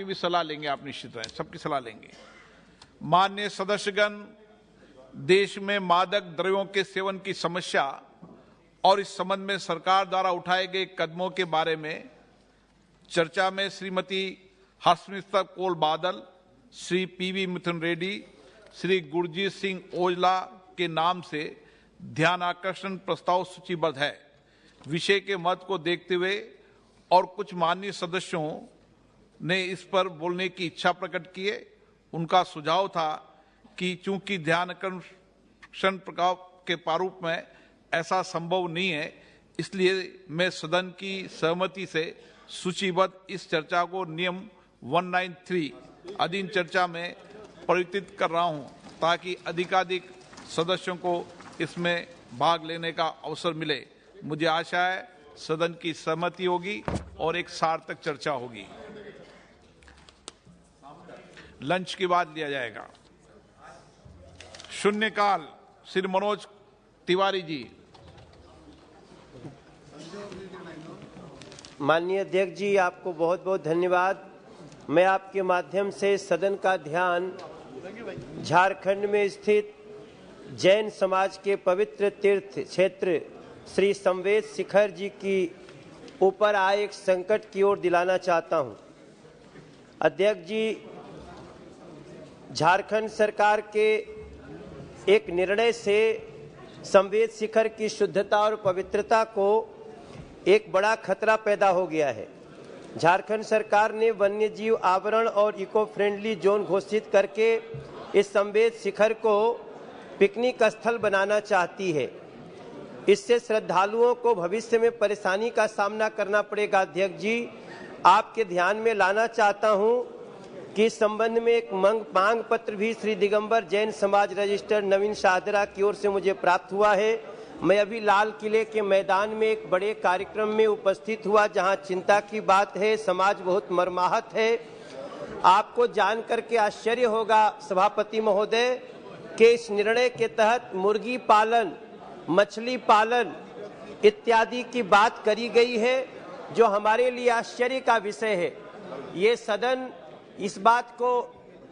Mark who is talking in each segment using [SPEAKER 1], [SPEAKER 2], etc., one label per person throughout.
[SPEAKER 1] आपकी भी सलाह लेंगे, आप निश्चित रहें, सबकी सलाह लेंगे। माननीय सदस्यगण, देश में मादक द्रव्यों के सेवन की समस्या और इस संबंध में सरकार द्वारा उठाए गए कदमों के बारे में चर्चा में श्रीमती हर्षमिता कौल बादल, श्री पीवी मिथुन रेड्डी, श्री गुरजीत सिंह ओजला के नाम से ध्यान आकर्षण प्रस्ताव सूचीबद्ध है। विषय के महत्व को देखते हुए और कुछ माननीय सदस्यों ने इस पर बोलने की इच्छा प्रकट की है। उनका सुझाव था कि चूंकि ध्यान आकर्षण प्रस्ताव के प्रारूप में ऐसा संभव नहीं है, इसलिए मैं सदन की सहमति से सूचीबद्ध इस चर्चा को नियम 193 अधीन चर्चा में परिवर्तित कर रहा हूं, ताकि अधिकाधिक सदस्यों को इसमें भाग लेने का अवसर मिले। मुझे आशा है सदन की सहमति होगी और एक सार्थक चर्चा होगी। लंच के बाद लिया जाएगा। शून्यकाल, श्री मनोज तिवारी जी।
[SPEAKER 2] माननीय अध्यक्ष जी, आपको बहुत बहुत धन्यवाद। मैं आपके माध्यम से सदन का ध्यान झारखंड में स्थित जैन समाज के पवित्र तीर्थ क्षेत्र श्री संवेद शिखर जी की ऊपर आए एक संकट की ओर दिलाना चाहता हूं। अध्यक्ष जी, झारखंड सरकार के एक निर्णय से संवेद शिखर की शुद्धता और पवित्रता को एक बड़ा खतरा पैदा हो गया है। झारखंड सरकार ने वन्यजीव आवरण और इको फ्रेंडली जोन घोषित करके इस संवेद शिखर को पिकनिक स्थल बनाना चाहती है। इससे श्रद्धालुओं को भविष्य में परेशानी का सामना करना पड़ेगा। अध्यक्ष जी, आपके ध्यान में लाना चाहता हूं कि इस संबंध में एक मांग पत्र भी श्री दिगंबर जैन समाज रजिस्टर नवीन शाहदरा की ओर से मुझे प्राप्त हुआ है। मैं अभी लाल किले के मैदान में एक बड़े कार्यक्रम में उपस्थित हुआ, जहां चिंता की बात है, समाज बहुत मर्माहत है। आपको जान करके आश्चर्य होगा सभापति महोदय कि इस निर्णय के तहत मुर्गी पालन, मछली पालन इत्यादि की बात करी गई है, जो हमारे लिए आश्चर्य का विषय है। ये सदन इस बात को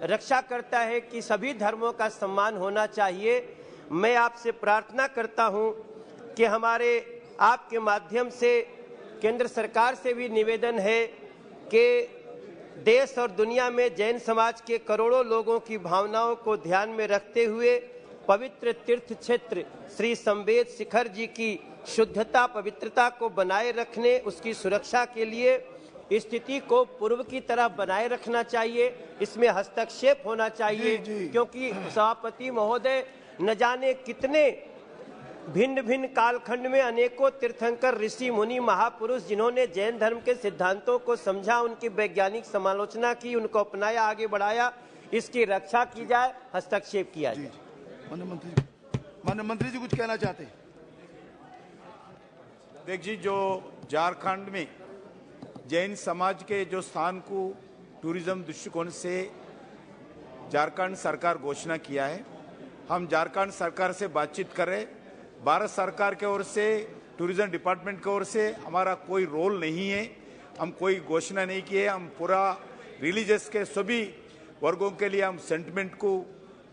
[SPEAKER 2] रक्षा करता है कि सभी धर्मों का सम्मान होना चाहिए। मैं आपसे प्रार्थना करता हूं कि हमारे आपके माध्यम से केंद्र सरकार से भी निवेदन है कि देश और दुनिया में जैन समाज के करोड़ों लोगों की भावनाओं को ध्यान में रखते हुए पवित्र तीर्थ क्षेत्र श्री संवेद शिखर जी की शुद्धता पवित्रता को बनाए रखने, उसकी सुरक्षा के लिए स्थिति को पूर्व की तरह बनाए रखना चाहिए। इसमें हस्तक्षेप होना चाहिए, क्योंकि सभापति महोदय, न जाने कितने भिन्न भिन्न कालखंड में अनेकों तीर्थंकर ऋषि मुनि महापुरुष जिन्होंने जैन धर्म के सिद्धांतों को समझा, उनकी वैज्ञानिक समालोचना की, उनको अपनाया, आगे बढ़ाया। इसकी रक्षा की जाए, हस्तक्षेप किया जाए।
[SPEAKER 3] माननीय मंत्री जी कुछ कहना चाहते हैं?
[SPEAKER 4] देखिए, जो झारखंड में जैन समाज के जो स्थान को टूरिज्म दृष्टिकोण से झारखंड सरकार घोषणा किया है, हम झारखंड सरकार से बातचीत कर रहे। भारत सरकार के ओर से, टूरिज्म डिपार्टमेंट की ओर से हमारा कोई रोल नहीं है, हम कोई घोषणा नहीं की है। हम पूरा रिलीजियस के सभी वर्गों के लिए हम सेंटिमेंट को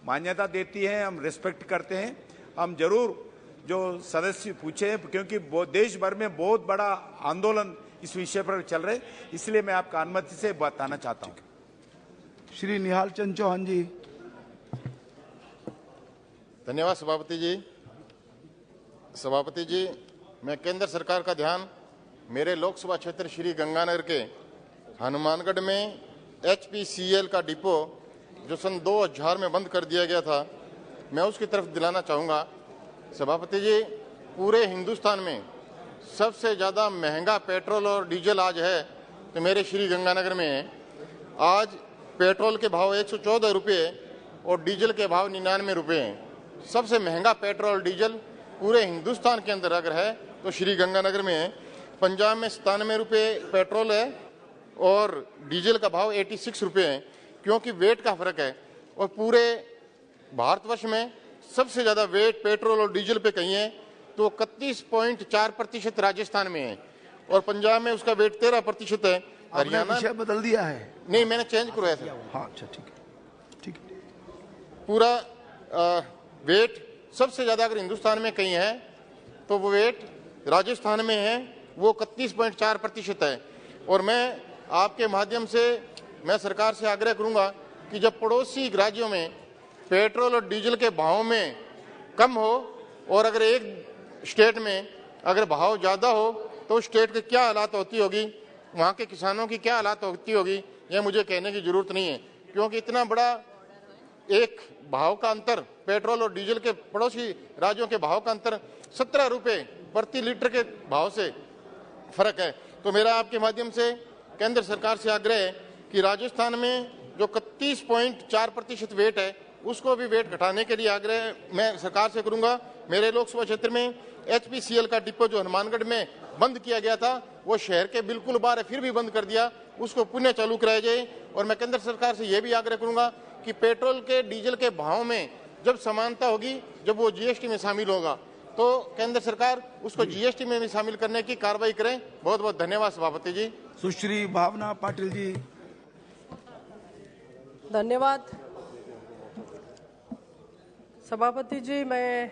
[SPEAKER 4] मान्यता देती है, हम रिस्पेक्ट करते हैं। हम जरूर जो सदस्य पूछे हैं, क्योंकि देश भर में बहुत बड़ा आंदोलन इस विषय पर चल रहे, इसलिए मैं आपका अनुमति से बताना चाहता हूं।
[SPEAKER 3] श्री निहाल चंद चौहान जी।
[SPEAKER 5] धन्यवाद सभापति जी। सभापति जी, मैं केंद्र सरकार का ध्यान मेरे लोकसभा क्षेत्र श्री गंगानगर के हनुमानगढ़ में HPCL का डिपो जो सन 2000 में बंद कर दिया गया था, मैं उसकी तरफ दिलाना चाहूँगा। सभापति जी, पूरे हिंदुस्तान में सबसे ज़्यादा महंगा पेट्रोल और डीजल आज है तो मेरे श्री गंगानगर में है। आज पेट्रोल के भाव 114 रुपये और डीजल के भाव 99 रुपये हैं। सबसे महंगा पेट्रोल डीजल पूरे हिंदुस्तान के अंदर अगर है तो श्री गंगानगर में है। पंजाब में 97 रुपये पेट्रोल है और डीजल का भाव 86 रुपये है, क्योंकि वेट का फर्क है। और पूरे भारतवर्ष में सबसे ज़्यादा वेट पेट्रोल और डीजल पे कहीं है तो 31.4% राजस्थान में है और पंजाब में उसका वेट 13% है।
[SPEAKER 3] आपने
[SPEAKER 5] हरियाणा
[SPEAKER 3] विषय बदल दिया है?
[SPEAKER 5] नहीं, मैंने चेंज करवाया था।
[SPEAKER 3] हाँ, अच्छा, ठीक है, ठीक है।
[SPEAKER 5] पूरा वेट सबसे ज्यादा अगर हिंदुस्तान में कहीं है तो वो वेट राजस्थान में है, वो 31.4% है। और मैं आपके माध्यम से मैं सरकार से आग्रह करूंगा कि जब पड़ोसी राज्यों में पेट्रोल और डीजल के भाव में कम हो और अगर एक स्टेट में अगर भाव ज्यादा हो तो स्टेट की क्या हालात होती होगी, वहाँ के किसानों की क्या हालात होती होगी, यह मुझे कहने की जरूरत नहीं है। क्योंकि इतना बड़ा एक भाव का अंतर, पेट्रोल और डीजल के पड़ोसी राज्यों के भाव का अंतर 17 रुपए प्रति लीटर के भाव से फर्क है। तो मेरा आपके माध्यम से केंद्र सरकार से आग्रह है कि राजस्थान में जो 31.4% वेट है उसको भी वेट घटाने के लिए आग्रह मैं सरकार से करूंगा। मेरे लोकसभा क्षेत्र में HPCL का डिपो जो हनुमानगढ़ में बंद किया गया था वो शहर के बिल्कुल बाहर फिर भी बंद कर दिया, उसको पुनः चालू कराया जाए। और मैं केंद्र सरकार से यह भी आग्रह करूंगा कि पेट्रोल के डीजल के भाव में जब समानता होगी, जब वो GST में शामिल होगा तो केंद्र सरकार उसको GST में भी शामिल करने की कार्रवाई करें। बहुत बहुत धन्यवाद सभापति जी।
[SPEAKER 3] सुश्री भावना पाटिल जी।
[SPEAKER 6] धन्यवाद सभापति जी। मैं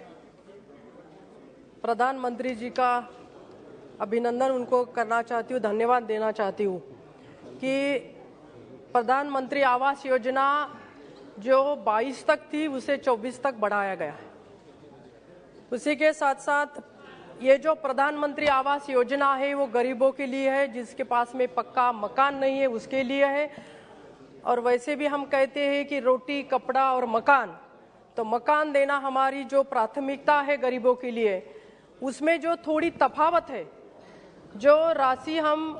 [SPEAKER 6] प्रधानमंत्री जी का अभिनंदन उनको करना चाहती हूँ, धन्यवाद देना चाहती हूँ कि प्रधानमंत्री आवास योजना जो 22 तक थी उसे 24 तक बढ़ाया गया है। उसी के साथ साथ ये जो प्रधानमंत्री आवास योजना है वो गरीबों के लिए है, जिसके पास में पक्का मकान नहीं है उसके लिए है। और वैसे भी हम कहते हैं कि रोटी, कपड़ा और मकान, तो मकान देना हमारी जो प्राथमिकता है गरीबों के लिए, उसमें जो थोड़ी तफावत है, जो राशि हम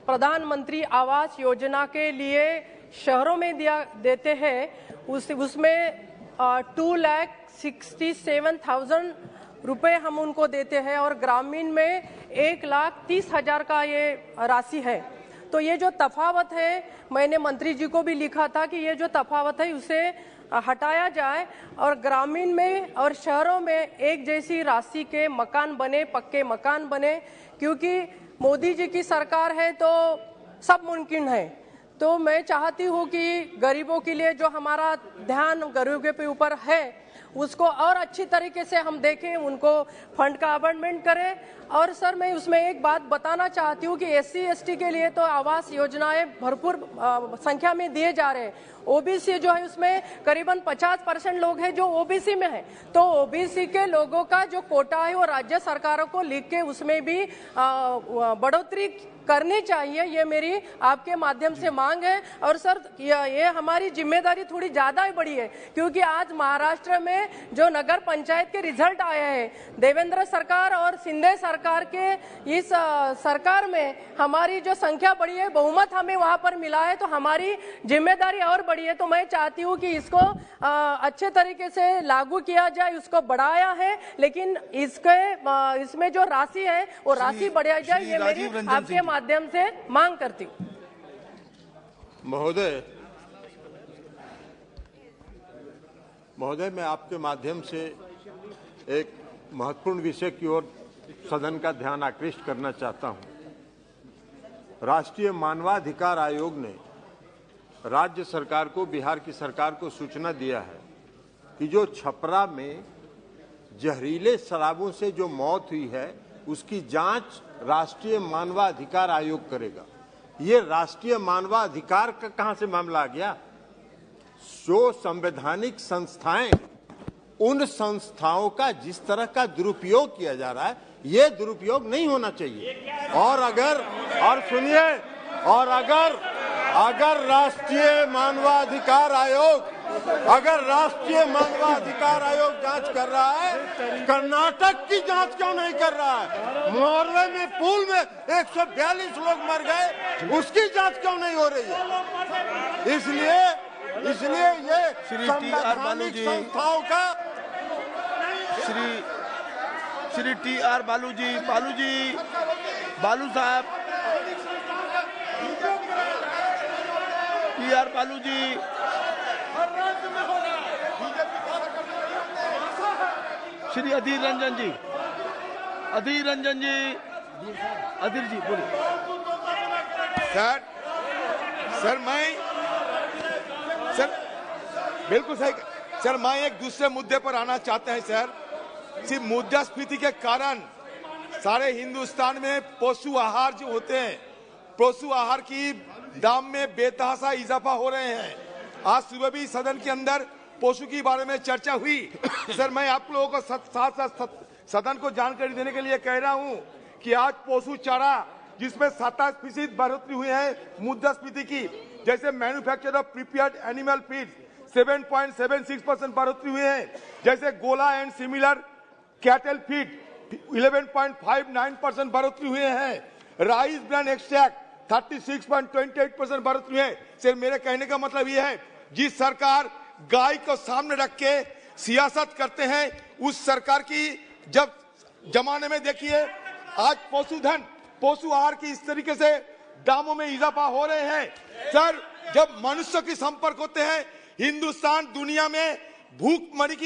[SPEAKER 6] प्रधानमंत्री आवास योजना के लिए शहरों में देते हैं उसमें 2,67,000 रुपए हम उनको देते हैं और ग्रामीण में 1,30,000 का ये राशि है। तो ये जो तफावत है, मैंने मंत्री जी को भी लिखा था कि ये जो तफावत है उसे हटाया जाए और ग्रामीण में और शहरों में एक जैसी राशि के मकान बने, पक्के मकान बने। क्योंकि मोदी जी की सरकार है तो सब मुमकिन है। तो मैं चाहती हूँ कि गरीबों के लिए जो हमारा ध्यान गरीबों के ऊपर है उसको और अच्छी तरीके से हम देखें, उनको फंड का आवंटन करें। और सर मैं उसमें एक बात बताना चाहती हूँ कि SC ST के लिए तो आवास योजनाएं भरपूर संख्या में दिए जा रहे हैं। OBC जो है उसमें करीबन 50% लोग हैं जो OBC में है, तो OBC के लोगों का जो कोटा है वो राज्य सरकारों को लिख के उसमें भी बढ़ोतरी करनी चाहिए। ये मेरी आपके माध्यम से मांग है। और सर ये हमारी जिम्मेदारी थोड़ी ज्यादा ही बड़ी है क्योंकि आज महाराष्ट्र में जो नगर पंचायत के रिजल्ट आए हैं, देवेंद्र सरकार और शिंदे सरकार के इस सरकार में हमारी जो संख्या बढ़ी है, बहुमत हमें वहां पर मिला है, तो हमारी जिम्मेदारी और बढ़ी है। तो मैं चाहती हूँ कि इसको अच्छे तरीके से लागू किया जाए, उसको बढ़ाया है, लेकिन इसमें जो राशि है वो राशि बढ़ाई जाए, ये मेरी आपके माध्यम से मांग करती हूँ।
[SPEAKER 7] महोदय, मैं आपके माध्यम से एक महत्वपूर्ण विषय की ओर सदन का ध्यान आकृष्ट करना चाहता हूं। राष्ट्रीय मानवाधिकार आयोग ने राज्य सरकार को, बिहार की सरकार को सूचना दिया है कि जो छपरा में जहरीले शराबों से जो मौत हुई है उसकी जांच राष्ट्रीय मानवाधिकार आयोग करेगा। ये राष्ट्रीय मानवाधिकार का कहां से मामला आ गया? जो संवैधानिक संस्थाएं, उन संस्थाओं का जिस तरह का दुरुपयोग किया जा रहा है, ये दुरुपयोग नहीं होना चाहिए। और अगर राष्ट्रीय मानवाधिकार आयोग जांच कर रहा है, कर्नाटक की जांच क्यों नहीं कर रहा है? मोरवे में पुल में 142 लोग मर गए, उसकी जांच क्यों नहीं हो रही है? इसलिए ये संवैधानिक संस्थाओं का
[SPEAKER 3] श्री TR बालू साहब, TR बालू जी, श्री अधीर रंजन जी बोलिए।
[SPEAKER 4] सर,
[SPEAKER 3] बिल्कुल सही सर। मैं एक दूसरे मुद्दे पर आना चाहते हैं सर। सिर्फ मुद्रास्फीति के कारण सारे हिंदुस्तान में पशु आहार जो होते हैं, पशु आहार की दाम में बेतहाशा इजाफा हो रहे हैं। आज सुबह भी सदन के अंदर पशु के बारे में चर्चा हुई। सर मैं आप लोगों को साथ साथ सदन को जानकारी देने के लिए कह रहा हूं कि आज पशु चारा जिसमें 27% बढ़ोतरी हुई है मुद्रास्फीति की, जैसे manufacture of prepared animal feed 7.76% बढ़ोतरी हुई है, जैसे गोला एंड सिमिलर कैटल फीड 11.59% बढ़ोतरी हुए हैं, राइस ब्रांड एक्सट्रैक्ट 36.28% बढ़ोतरी है। सर मेरे कहने का मतलब यह है, जिस सरकार गाय को सामने रख के सियासत करते हैं उस सरकार की जब जमाने में देखिए आज पशुधन पशु आहार की इस तरीके से दामों में इजाफा हो रहे हैं। सर जब मनुष्य के संपर्क होते हैं, हिंदुस्तान दुनिया में भूखमरी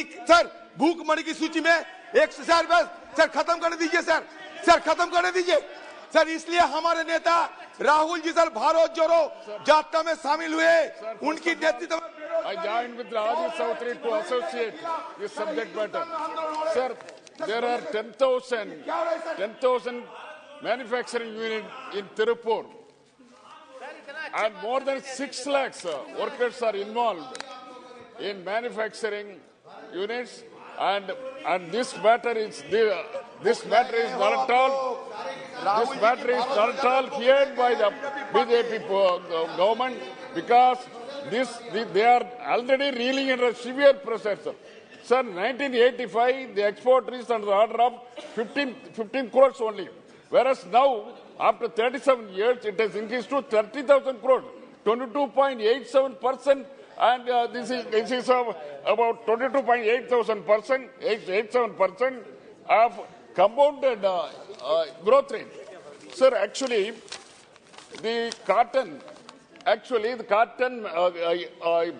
[SPEAKER 3] की सूची में एक सर खत्म करने दीजिए सर खत्म करने दीजिए सर। इसलिए हमारे नेता राहुल जी सर भारत जोड़ो यात्रा में शामिल हुए, उनकी नेतृत्व में
[SPEAKER 8] I joined with Rajiv Sautri to associate this subject matter. Sir, there are 10,000 manufacturing units in Tirupur, and more than 6 lakhs workers are involved in manufacturing units, and this matter is not at all heard by the BJP government, because they are already reeling under severe pressure. Sir, 1985 the export reached under the order of 15 crores only, whereas now after 37 years it has increased to 30,000 crores, 22.87%, and this is about 22.87% of compounded growth rate. Sir, actually the cotton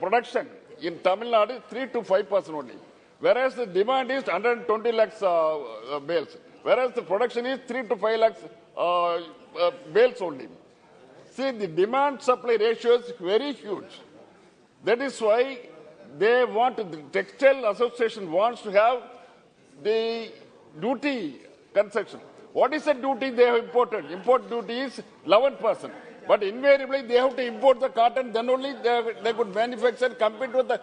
[SPEAKER 8] production in Tamil Nadu is 3 to 5% only, whereas the demand is 120 lakhs bales, whereas the production is 3 to 5 lakhs bales only. See, the demand supply ratio is very huge. That is why the Textile Association wants to have the duty concession. What is the duty they have imported? Import duty is 11%. But invariably they have to import the cotton, then only they could manufacture and compete with the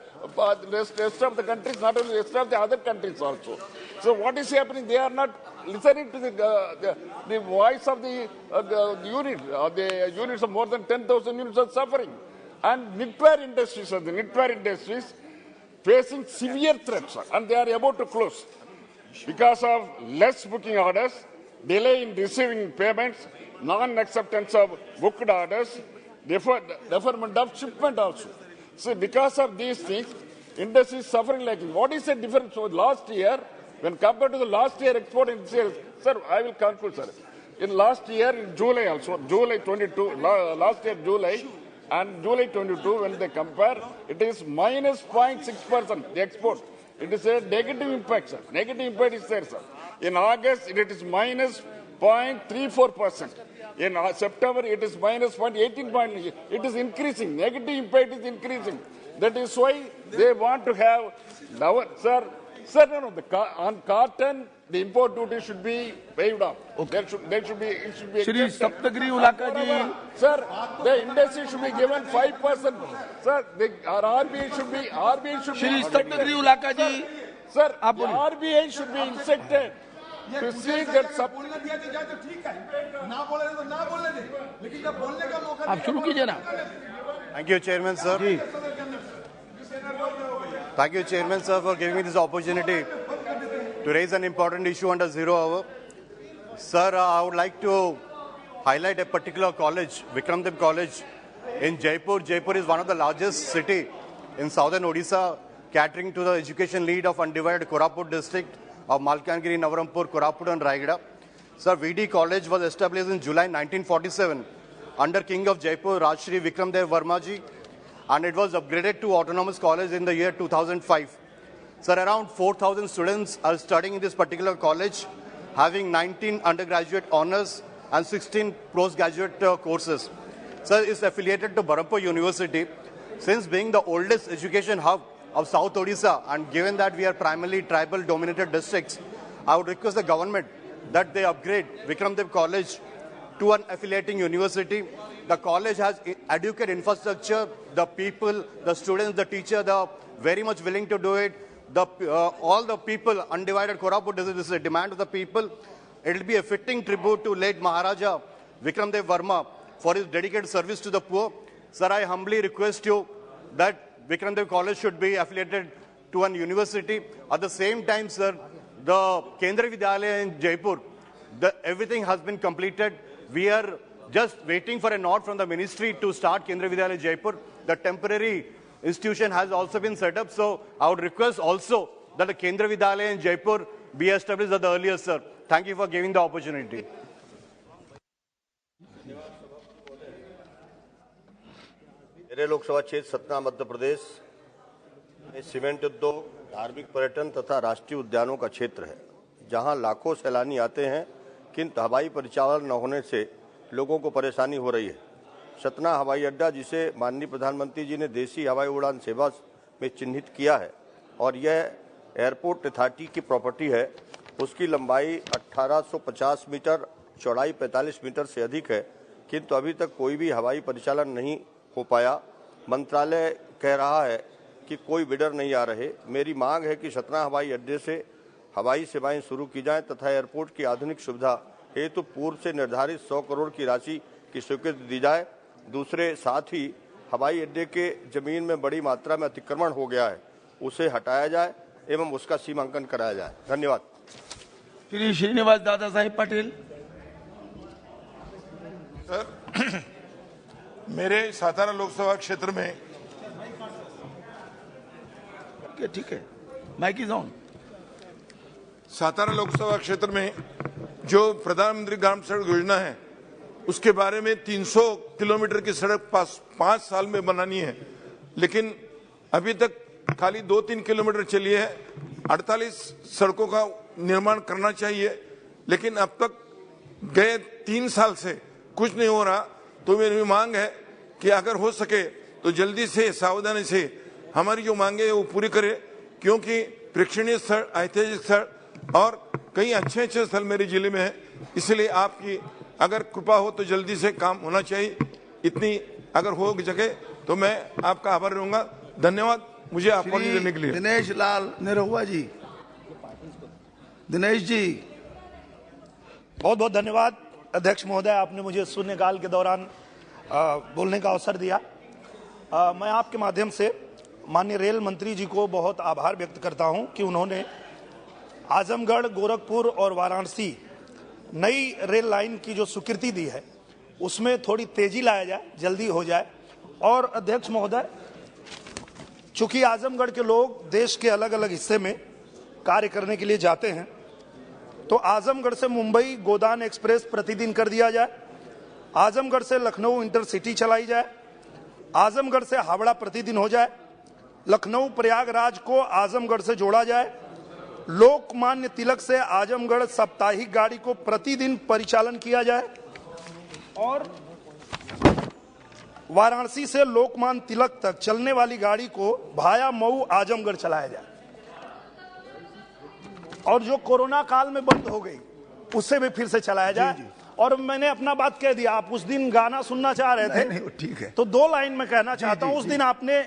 [SPEAKER 8] rest of the countries, not only the rest of the other countries also. So what is happening? They are not listening to the voice of the unit. The units of more than 10,000 units are suffering. And knitwear industries facing severe threats, and they are about to close because of less booking orders, delay in receiving payments, non-acceptance of booked orders, deferment of shipment also. So because of these things, industry is suffering like this. What is the difference? So last year, when compared to the last year export and sales, sir, I will conclude, sir. In last year, in July also, July 22, last year July and July 22, when they compare, it is minus 0.6%, the export. It is a negative impact, sir. Negative impact is there, sir. In August, it is minus 0.34%. In September, it is minus 0.18. It is increasing. Negative impact is increasing. That is why they want to have, on cotton, the import duty should be waived off. Okay. It should be.
[SPEAKER 3] Shri Saptagiri Ulaka ji.
[SPEAKER 8] Sir, the industry should be given 5%. Sir, RBI should be.
[SPEAKER 3] Shri Saptagiri Ulaka ji.
[SPEAKER 8] Sir, RBI should be instructed to see that
[SPEAKER 3] आप शुरू कीजिए ना।
[SPEAKER 9] Thank you, Chairman, sir. Thank you, Chairman, sir, for giving me this opportunity to raise an important issue under 0 hour. Sir, I would like to highlight a particular college, Vikramdev College in Jaipur. Jaipur is one of the largest city in southern Odisha, catering to the education need of undivided Koraput district of Malkangiri, Navarampur, Koraput and Raigada. Sir, VD College was established in July 1947 under King of Jaipur, Rajshri Vikramdev Varmaji, and it was upgraded to Autonomous College in the year 2005. Sir, around 4,000 students are studying in this particular college, having 19 undergraduate honors and 16 postgraduate courses. Sir, is affiliated to Berhampur University. Since being the oldest education hub of South Odisha, and given that we are primarily tribal-dominated districts, I would request the government that they upgrade Vikramdev College to an affiliating university. The college has adequate infrastructure, the people, the students, the teachers, they are very much willing to do it. All the people, undivided Koraput, this is a demand of the people. It will be a fitting tribute to late Maharaja Vikramdev Verma for his dedicated service to the poor. Sir, I humbly request you that Vikramdev College should be affiliated to an university. At the same time, sir, the Kendriya Vidyalaya in Jaipur, everything has been completed. We are just waiting for a nod from the ministry to start Kendriya Vidyalaya Jaipur. The temporary institution has also been set up. So I would request also that the Kendriya Vidyalaya in Jaipur be established at the earliest, sir. Thank you for giving the opportunity.
[SPEAKER 10] मेरे लोकसभा क्षेत्र सतना मध्य प्रदेश में cement उद्योग, धार्मिक पर्यटन तथा राष्ट्रीय उद्यानों का क्षेत्र है, जहां लाखों सैलानी आते हैं, किंतु हवाई परिचालन न होने से लोगों को परेशानी हो रही है। सतना हवाई अड्डा, जिसे माननीय प्रधानमंत्री जी ने देसी हवाई उड़ान सेवा में चिन्हित किया है और यह एयरपोर्ट अथॉरिटी की प्रॉपर्टी है, उसकी लंबाई 1850 मीटर, चौड़ाई 45 मीटर से अधिक है, किंतु अभी तक कोई भी हवाई परिचालन नहीं हो पाया। मंत्रालय कह रहा है कि कोई बिडर नहीं आ रहे। मेरी मांग है कि सतना हवाई अड्डे से हवाई सेवाएं शुरू की जाएं तथा एयरपोर्ट की आधुनिक सुविधा हेतु पूर्व से निर्धारित 100 करोड़ की राशि की स्वीकृति दी जाए। दूसरे साथ ही हवाई अड्डे के जमीन में बड़ी मात्रा में अतिक्रमण हो गया है, उसे हटाया जाए एवं उसका सीमांकन कराया जाए। धन्यवाद।
[SPEAKER 11] श्री श्रीनिवास दादा साहेब पाटिल।
[SPEAKER 3] सर, मेरे सातारा लोकसभा क्षेत्र में
[SPEAKER 11] ठीक है, mic is on.
[SPEAKER 3] Satara Lok Sabha क्षेत्र में जो प्रधानमंत्री ग्राम सड़क योजना है, उसके बारे में 300 किलोमीटर की सड़क 5 साल में बनानी है, लेकिन अभी तक खाली 2-3 किलोमीटर चली है। 48 सड़कों का निर्माण करना चाहिए, लेकिन अब तक गए 3 साल से कुछ नहीं हो रहा। तो मेरी मांग है कि अगर हो सके तो जल्दी से सावधानी से हमारी जो मांगे है वो पूरी करे, क्योंकि प्रेक्षणीय स्थल, ऐतिहासिक स्थल और कई अच्छे स्थल मेरे जिले में है। इसलिए आपकी अगर कृपा हो तो जल्दी से काम होना चाहिए। इतनी अगर हो सके तो मैं आपका आभार रहूंगा। धन्यवाद मुझे आपको देने के लिए।
[SPEAKER 11] दिनेश लाल निरहुआ जी। दिनेश जी,
[SPEAKER 12] बहुत बहुत धन्यवाद अध्यक्ष महोदय, आपने मुझे शून्यकाल के दौरान बोलने का अवसर दिया। मैं आपके माध्यम से माननीय रेल मंत्री जी को बहुत आभार व्यक्त करता हूं कि उन्होंने आजमगढ़, गोरखपुर और वाराणसी नई रेल लाइन की जो स्वीकृति दी है उसमें थोड़ी तेजी लाया जाए, जल्दी हो जाए। और अध्यक्ष महोदय, चूंकि आजमगढ़ के लोग देश के अलग अलग हिस्से में कार्य करने के लिए जाते हैं, तो आजमगढ़ से मुंबई गोदान एक्सप्रेस प्रतिदिन कर दिया जाए, आजमगढ़ से लखनऊ इंटरसिटी चलाई जाए, आजमगढ़ से हावड़ा प्रतिदिन हो जाए, लखनऊ प्रयागराज को आजमगढ़ से जोड़ा जाए, लोकमान्य तिलक से आजमगढ़ साप्ताहिक गाड़ी को प्रतिदिन परिचालन किया जाए और वाराणसी से लोकमान्य तिलक तक चलने वाली गाड़ी को भाया मऊ आजमगढ़ चलाया जाए। और जो कोरोना काल में बंद हो गई उससे भी फिर से चलाया जाए। और मैंने अपना बात कह दिया, आप उस दिन गाना सुनना चाह रहे थे,
[SPEAKER 11] नहीं, ठीक है,
[SPEAKER 12] तो 2 लाइन में कहना चाहता हूं। उस दिन आपने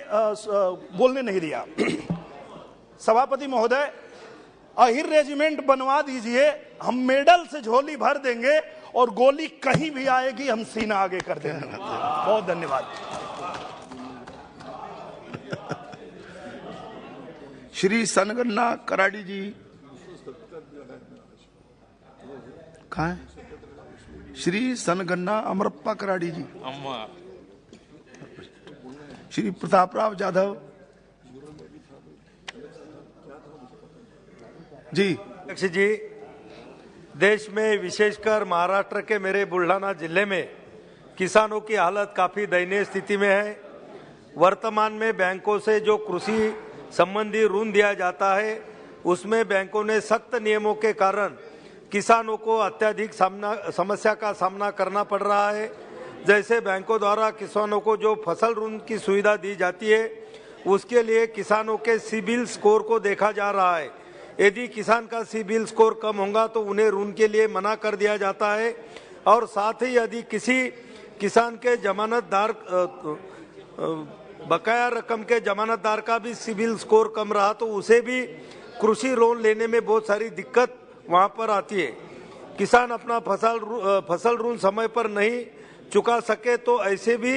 [SPEAKER 12] बोलने नहीं दिया। सभापति महोदय, अहिर रेजिमेंट बनवा दीजिए, हम मेडल से झोली भर देंगे और गोली कहीं भी आएगी हम सीना आगे कर देंगे। बहुत धन्यवाद।
[SPEAKER 11] श्री सनगन्ना कराड़ी जी कहाँ है? श्री सनगन्ना अमरप्पा कराड़ी जी। श्री प्रतापराव जाधव जी।
[SPEAKER 13] अध्यक्ष जी, देश में विशेषकर महाराष्ट्र के मेरे बुल्ढाना जिले में किसानों की हालत काफी दयनीय स्थिति में है। वर्तमान में बैंकों से जो कृषि संबंधी ऋण दिया जाता है उसमें बैंकों ने सख्त नियमों के कारण किसानों को अत्यधिक समस्या का सामना करना पड़ रहा है। जैसे बैंकों द्वारा किसानों को जो फसल ऋण की सुविधा दी जाती है उसके लिए किसानों के सिबिल स्कोर को देखा जा रहा है। यदि किसान का सिबिल स्कोर कम होगा तो उन्हें ऋण के लिए मना कर दिया जाता है और साथ ही यदि किसी किसान के जमानतदार बकाया रकम के जमानतदार का भी सिबिल स्कोर कम रहा तो उसे भी कृषि लोन लेने में बहुत सारी दिक्कत वहां पर आती है। किसान अपना फसल ऋण समय पर नहीं चुका सके तो ऐसे भी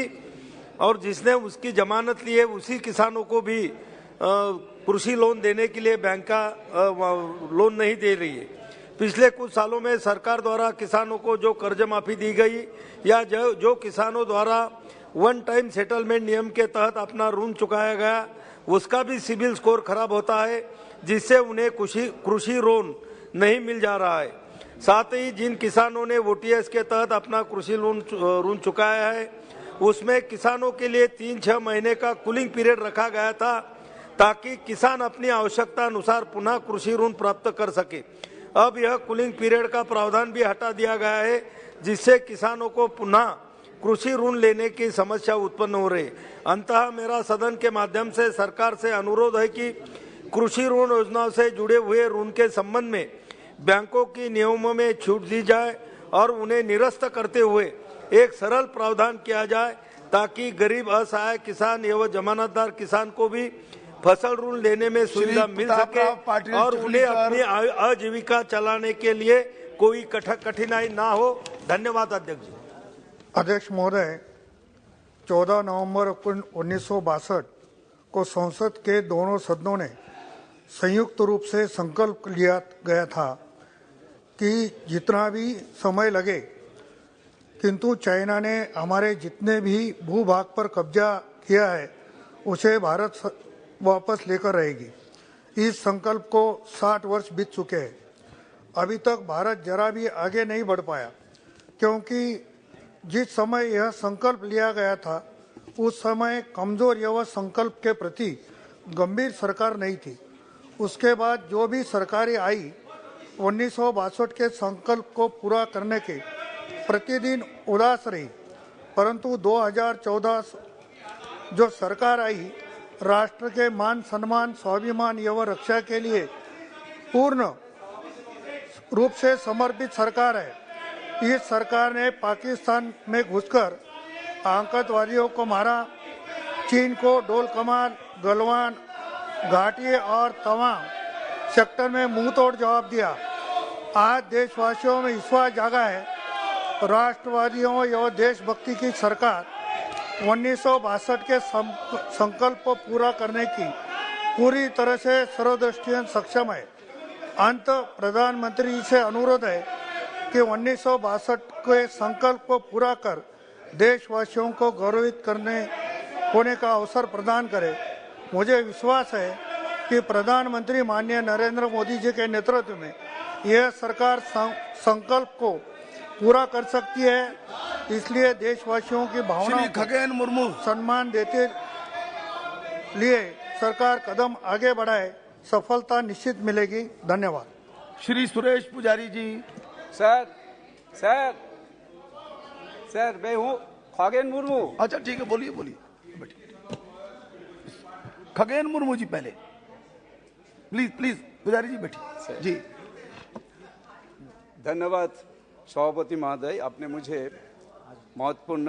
[SPEAKER 13] और जिसने उसकी जमानत ली है उसी किसानों को भी कृषि लोन देने के लिए बैंक का लोन नहीं दे रही है। पिछले कुछ सालों में सरकार द्वारा किसानों को जो कर्ज माफी दी गई या जो किसानों द्वारा वन टाइम सेटलमेंट नियम के तहत अपना ऋण चुकाया गया उसका भी सिबिल स्कोर खराब होता है जिससे उन्हें कृषि लोन नहीं मिल जा रहा है। साथ ही जिन किसानों ने OTS के तहत अपना कृषि ऋण चुकाया है उसमें किसानों के लिए 3-6 महीने का कूलिंग पीरियड रखा गया था ताकि किसान अपनी आवश्यकता अनुसार पुनः कृषि ऋण प्राप्त कर सके। अब यह कूलिंग पीरियड का प्रावधान भी हटा दिया गया है जिससे किसानों को पुनः कृषि ऋण लेने की समस्या उत्पन्न हो रही है। अंततः मेरा सदन के माध्यम से सरकार से अनुरोध है कि कृषि ऋण योजनाओं से जुड़े हुए ऋण के संबंध में बैंकों की नियमों में छूट दी जाए और उन्हें निरस्त करते हुए एक सरल प्रावधान किया जाए ताकि गरीब असहाय किसान एवं जमानतदार किसान को भी फसल ऋण लेने में सुविधा मिल सके और उन्हें अपनी आजीविका चलाने के लिए कोई कठिनाई ना हो। धन्यवाद अध्यक्ष जी।
[SPEAKER 14] अध्यक्ष महोदय, 14 नवंबर 1962 को संसद के दोनों सदनों ने संयुक्त रूप से संकल्प लिया गया था कि जितना भी समय लगे किंतु चाइना ने हमारे जितने भी भूभाग पर कब्जा किया है उसे भारत वापस लेकर रहेगी। इस संकल्प को 60 वर्ष बीत चुके हैं। अभी तक भारत जरा भी आगे नहीं बढ़ पाया क्योंकि जिस समय यह संकल्प लिया गया था उस समय कमजोर यह संकल्प के प्रति गंभीर सरकार नहीं थी। उसके बाद जो भी सरकारें आई 1962 के संकल्प को पूरा करने के प्रतिदिन उदास रही, परंतु 2014 जो सरकार आई राष्ट्र के मान सम्मान स्वाभिमान एवं रक्षा के लिए पूर्ण रूप से समर्पित सरकार है। इस सरकार ने पाकिस्तान में घुसकर आतंकवादियों को मारा, चीन को डोल कमान, गलवान घाटी और तमाम सेक्टर में मुंह तोड़ जवाब दिया। आज देशवासियों में विश्वास जागा है। राष्ट्रवादियों एवं देशभक्ति की सरकार 1962 के संकल्प को पूरा करने की पूरी तरह से सर्वदृष्टिया सक्षम है। अंत प्रधानमंत्री से अनुरोध है कि 1962 के संकल्प को पूरा कर देशवासियों को गौरवित करने होने का अवसर प्रदान करे। मुझे विश्वास है कि प्रधानमंत्री माननीय नरेंद्र मोदी जी के नेतृत्व में यह सरकार संकल्प को पूरा कर सकती है। इसलिए देशवासियों की भावनाओं
[SPEAKER 11] खगेन मुर्मू
[SPEAKER 14] सम्मान देते लिए सरकार कदम आगे बढ़ाए, सफलता निश्चित मिलेगी। धन्यवाद।
[SPEAKER 11] श्री सुरेश पुजारी जी।
[SPEAKER 15] सर मैं हूँ खगेन मुर्मू।
[SPEAKER 11] अच्छा ठीक है, बोलिए खगेन मुर्मू जी पहले प्लीज पुजारी जी बैठिए जी।
[SPEAKER 15] धन्यवाद सभापति महोदय, आपने मुझे महत्वपूर्ण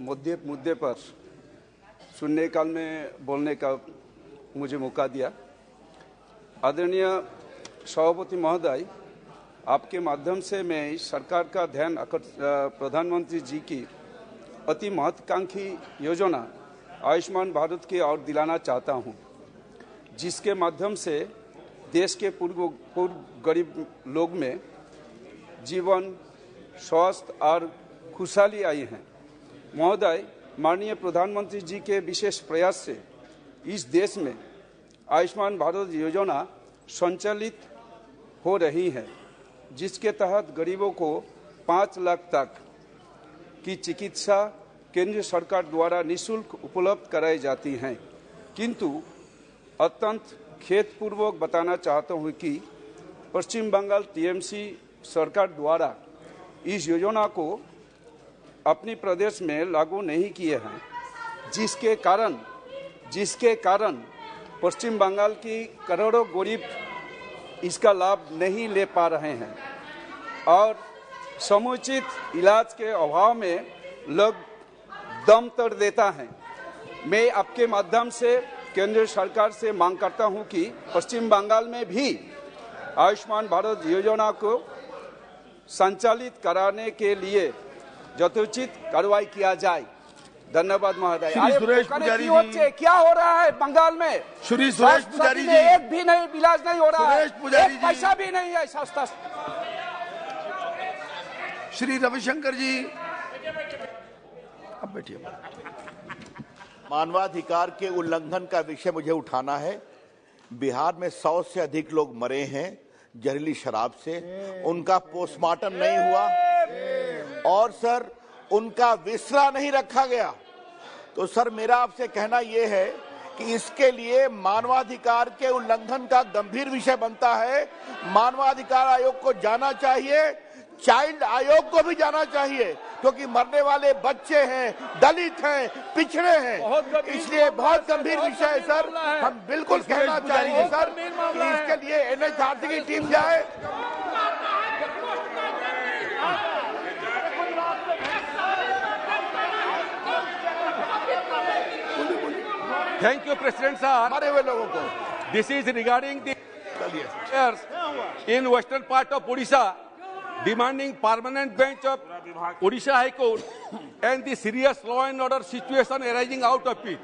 [SPEAKER 15] मुद्दे पर शून्यकाल में बोलने का मुझे मौका दिया। आदरणीय सभापति महोदय, आपके माध्यम से मैं सरकार का ध्यान प्रधानमंत्री जी की अति महत्वाकांक्षी योजना आयुष्मान भारत की ओर दिलाना चाहता हूं, जिसके माध्यम से देश के पूर्व गरीब लोग में जीवन, स्वास्थ्य और खुशहाली आई है। महोदय, माननीय प्रधानमंत्री जी के विशेष प्रयास से इस देश में आयुष्मान भारत योजना संचालित हो रही है, जिसके तहत गरीबों को 5 लाख तक की चिकित्सा केंद्र सरकार द्वारा निःशुल्क उपलब्ध कराई जाती हैं। किंतु अत्यंत खेदपूर्वक बताना चाहता हूं कि पश्चिम बंगाल टीएमसी सरकार द्वारा इस योजना को अपनी प्रदेश में लागू नहीं किए हैं, जिसके कारण पश्चिम बंगाल की करोड़ों गरीब इसका लाभ नहीं ले पा रहे हैं और समुचित इलाज के अभाव में लोग दम तोड़ देता है। मैं आपके माध्यम से केंद्र सरकार से मांग करता हूं कि पश्चिम बंगाल में भी आयुष्मान भारत योजना को संचालित कराने के लिए यथोचित कार्रवाई किया जाए। धन्यवाद महोदय।
[SPEAKER 11] श्री सुरेश पुजारी जी,
[SPEAKER 15] क्या हो रहा है बंगाल में?
[SPEAKER 11] श्री सुरेश पुजारी जी,
[SPEAKER 15] एक भी नहीं इलाज नहीं हो रहा है,
[SPEAKER 11] पुजारी
[SPEAKER 15] एक पैसा भी नहीं है सस्ता।
[SPEAKER 11] श्री रविशंकर जी, अब बैठिए।
[SPEAKER 16] मानवाधिकार के उल्लंघन का विषय मुझे उठाना है। बिहार में 100 से अधिक लोग मरे हैं जहरीली शराब से, उनका पोस्टमार्टम नहीं हुआ और सर उनका विसरा नहीं रखा गया। तो सर मेरा आपसे कहना यह है कि इसके लिए मानवाधिकार के उल्लंघन का गंभीर विषय बनता है। मानवाधिकार आयोग को जाना चाहिए, चाइल्ड आयोग को भी जाना चाहिए, क्योंकि मरने वाले बच्चे हैं, दलित हैं, पिछड़े हैं, इसलिए बहुत गंभीर विषय है सर। हम बिल्कुल कहना चाहेंगे सर कि इसके लिए एनएचआरसी की टीम जाए।
[SPEAKER 17] Thank you, President sir.
[SPEAKER 16] मरे हुए लोगों को।
[SPEAKER 17] This is regarding the in western part of Odisha, demanding permanent bench of Odisha High Court and the serious law and order situation arising out of it.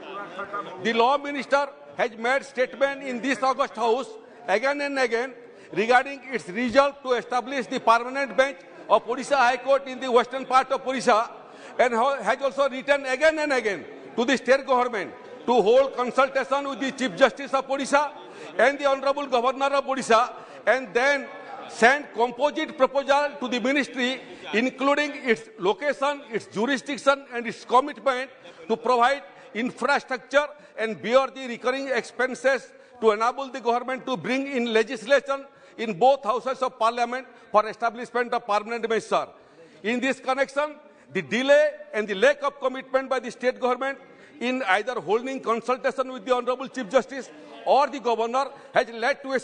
[SPEAKER 17] The Law Minister has made statement in this August House again and again regarding its resolve to establish the permanent bench of Odisha High Court in the western part of Odisha, and has also written again and again to the state government to hold consultation with the Chief Justice of Odisha and the Honorable Governor of Odisha, and then send composite proposal to the ministry, including its location, its jurisdiction, and its commitment to provide infrastructure and bear the recurring expenses to enable the government to bring in legislation in both houses of parliament for establishment of permanent measure. In this connection, the delay and the lack of commitment by the state government in either holding consultation with the Honorable Chief Justice or the Governor has led to a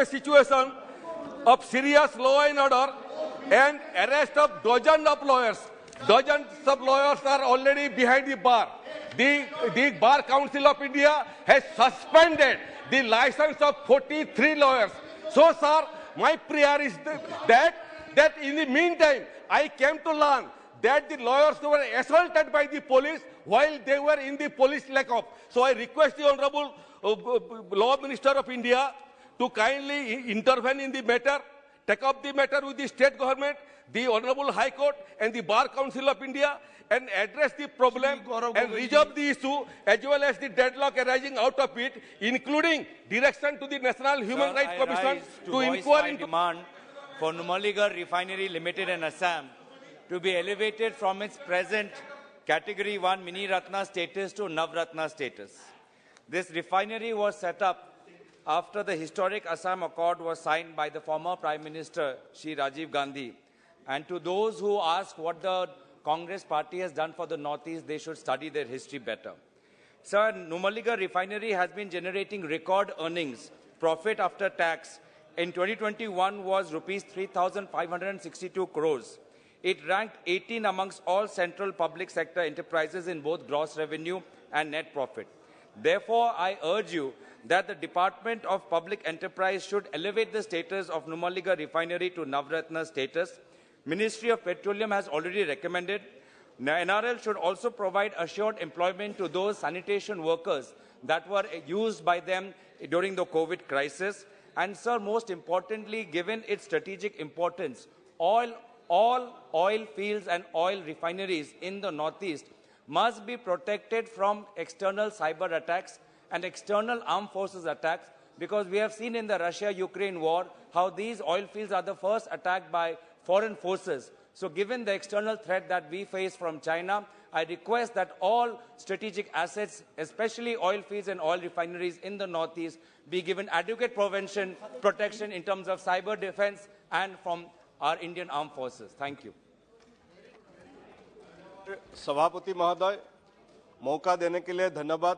[SPEAKER 17] situation of serious law and order and arrest of dozens of lawyers. Dozens of lawyers are already behind the bar. The Bar Council of India has suspended the license of 43 lawyers. So, sir, my prayer is that in the meantime, I came to learn that the lawyers were assaulted by the police while they were in the police lockup. So I request the Honorable Law Minister of India to kindly intervene in the matter, take up the matter with the state government, the Honorable High Court and the Bar Council of India, and address the problem and resolve the issue as well as the deadlock arising out of it, including direction to the National Human Rights Commission to inquire into
[SPEAKER 18] demand for Numaligarh Refinery Limited in Assam to be elevated from its present Category 1 Mini Ratna status to Navratna status. This refinery was set up after the historic Assam Accord was signed by the former Prime Minister, Shri Rajiv Gandhi. And to those who ask what the Congress party has done for the Northeast, they should study their history better. Sir, Numaligarh Refinery has been generating record earnings. Profit after tax in 2021 was rupees 3,562 crores. It ranked 18 amongst all central public sector enterprises in both gross revenue and net profit. Therefore, I urge you that the Department of Public Enterprise should elevate the status of Numaligarh Refinery to Navratna status. Ministry of Petroleum has already recommended. NRL should also provide assured employment to those sanitation workers that were used by them during the COVID crisis. And sir, most importantly, given its strategic importance, all oil fields and oil refineries in the Northeast must be protected from external cyber attacks and external armed forces attacks, because we have seen in the Russia-Ukraine war how these oil fields are the first attacked by foreign forces. So given the external threat that we face from China, I request that all strategic assets, especially oil fields and oil refineries in the Northeast, be given adequate protection in terms of cyber defense and from our Indian armed forces. Thank you.
[SPEAKER 9] सभापति महोदय, मौका देने के लिए धन्यवाद।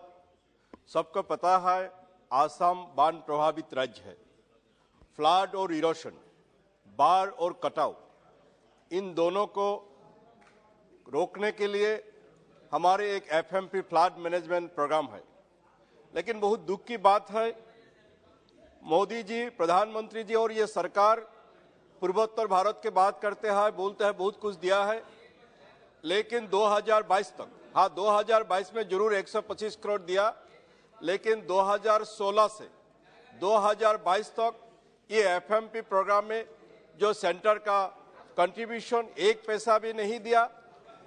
[SPEAKER 9] सबको पता है आसाम बाढ़ प्रभावित राज्य है। फ्लड और इरोशन, बाढ़ और कटाव, इन दोनों को रोकने के लिए हमारे एक एफएमपी फ्लड मैनेजमेंट प्रोग्राम है। लेकिन बहुत दुख की बात है, मोदी जी, प्रधानमंत्री जी और ये सरकार पूर्वोत्तर भारत की बात करते हैं, बोलते हैं बहुत कुछ दिया है, लेकिन 2022 तक, हाँ 2022 में जरूर 125 करोड़ दिया, लेकिन 2016 से 2022 तक ये एफएमपी प्रोग्राम में जो सेंटर का कंट्रीब्यूशन 1 पैसा भी नहीं दिया।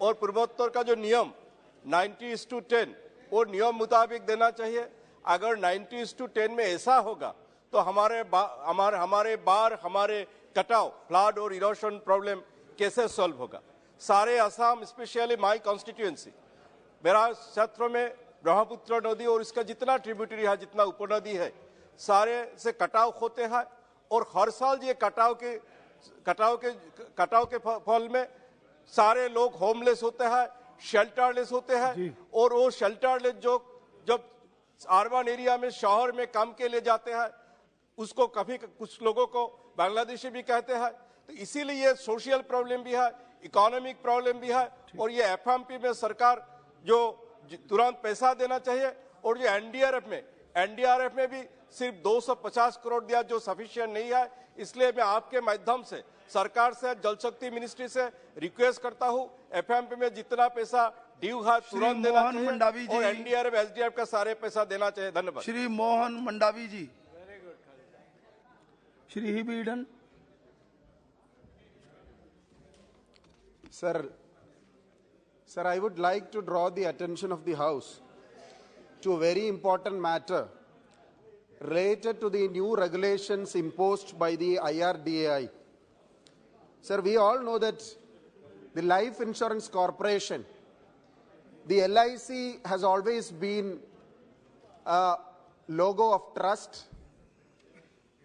[SPEAKER 9] और पूर्वोत्तर का जो नियम 90:10 वो नियम मुताबिक देना चाहिए। अगर 90:10 में ऐसा होगा तो हमारे बाढ़, हमारे कटाव, फ्लड और इरोशन प्रॉब्लम कैसे सॉल्व होगा। सारे असम, स्पेशली माय कॉन्स्टिट्यूएंसी, मेरा क्षेत्र में ब्रह्मपुत्र नदी और इसका जितना ट्रिब्यूटरी है, जितना उपनदी है, सारे से कटाव होते हैं। और हर साल ये कटाव के फल में सारे लोग होमलेस होते हैं, शेल्टरलेस होते हैं। और वो शेल्टरलेस जो जब अर्बन एरिया में, शहर में काम के लिए जाते हैं, उसको कभी कुछ लोगों को बांग्लादेशी भी कहते हैं। तो इसीलिए ये सोशल प्रॉब्लम भी है, इकोनॉमिक प्रॉब्लम भी है। और ये एफएमपी में सरकार जो तुरंत पैसा देना चाहिए। और जो एनडीआरएफ में भी सिर्फ 250 करोड़ दिया, जो सफिशिएंट नहीं है। इसलिए मैं आपके माध्यम से सरकार से, जल शक्ति मिनिस्ट्री से रिक्वेस्ट करता हूं, एफएमपी में जितना पैसा ड्यू है तुरंत देना चाहिए और एनडीआरएफ, एसडीआरएफ का सारे पैसा देना चाहिए। धन्यवाद।
[SPEAKER 11] Shri Mohan Mandavi ji. Shri Hibi Eden.
[SPEAKER 19] Sir, I would like to draw the attention of the House to a very important matter related to the new regulations imposed by the IRDAI. Sir, we all know that the Life Insurance Corporation, the LIC, has always been a logo of trust.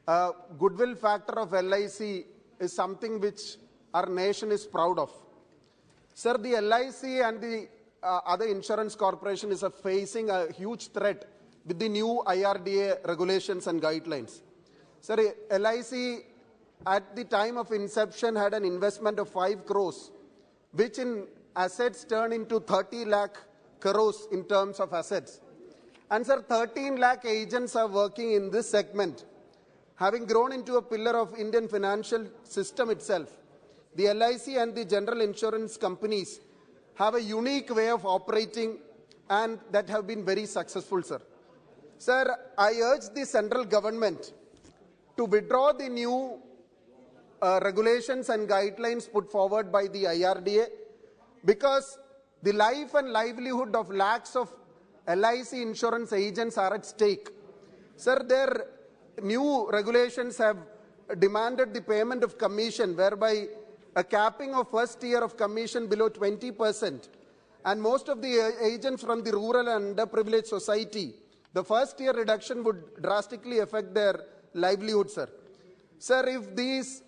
[SPEAKER 19] A goodwill factor of LIC is something which our nation is proud of. Sir, the LIC and the other insurance corporation is facing a huge threat with the new IRDA regulations and guidelines. Sir, LIC at the time of inception had an investment of 5 crores, which in assets turned into 30 lakh crores in terms of assets. And sir, 13 lakh agents are working in this segment, having grown into a pillar of Indian financial system itself. The LIC and the general insurance companies have a unique way of operating and that have been very successful, sir. Sir, I urge the central government to withdraw the new regulations and guidelines put forward by the IRDA, because the life and livelihood of lakhs of LIC insurance agents are at stake. Sir, their new regulations have demanded the payment of commission, whereby a capping of first year of commission below 20%. And most of the agents from the rural and underprivileged society, the first year reduction would drastically affect their livelihood, sir. Sir, if these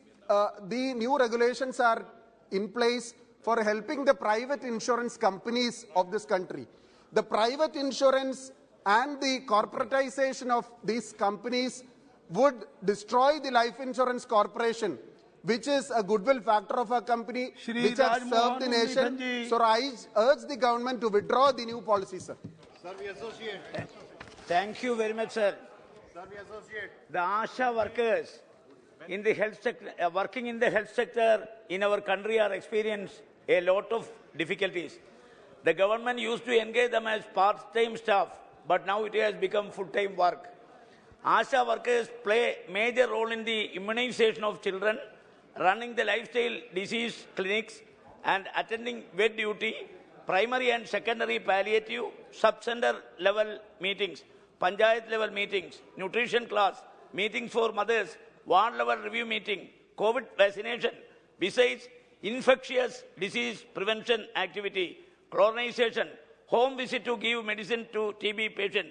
[SPEAKER 19] the new regulations are in place for helping the private insurance companies of this country, the private insurance and the corporatization of these companies would destroy the life insurance corporation, which is a goodwill factor of a company which has served the nation. So I urge the government to withdraw the new policy, sir.
[SPEAKER 20] Sir, we associate. Thank you very much, sir.
[SPEAKER 19] Sir, we associate.
[SPEAKER 20] The ASHA workers in the health sector, working in the health sector in our country are experiencing a lot of difficulties. The government used to engage them as part-time staff, but now it has become full-time work. ASHA workers play a major role in the immunization of children, running the lifestyle disease clinics and attending vet duty, primary and secondary palliative, sub-center level meetings, panchayat level meetings, nutrition class, meetings for mothers, ward level review meeting, COVID vaccination, besides infectious disease prevention activity, chlorinization, home visit to give medicine to TB patient.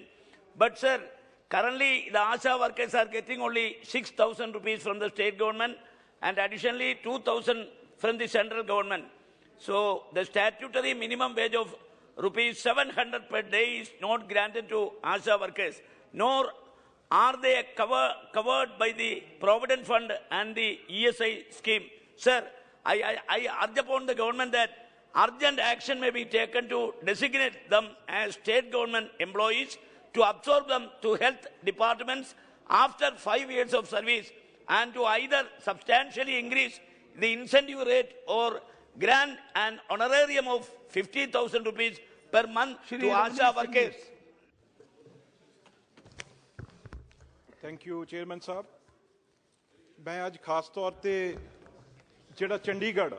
[SPEAKER 20] But sir, currently the ASHA workers are getting only 6,000 rupees from the state government, and additionally 2,000 from the central government. So the statutory minimum wage of rupees 700 per day is not granted to ASHA workers, nor are they covered by the Provident Fund and the ESI scheme. Sir, I urge upon the government that urgent action may be taken to designate them as state government employees, to absorb them to health departments after 5 years of service, and to either substantially increase the incentive rate or grant an honorarium of 50,000 rupees per month to ASHA workers.
[SPEAKER 21] Thank you chairman साहब। मैं आज खास तौर पे ਜਿਹੜਾ ਚੰਡੀਗੜ੍ਹ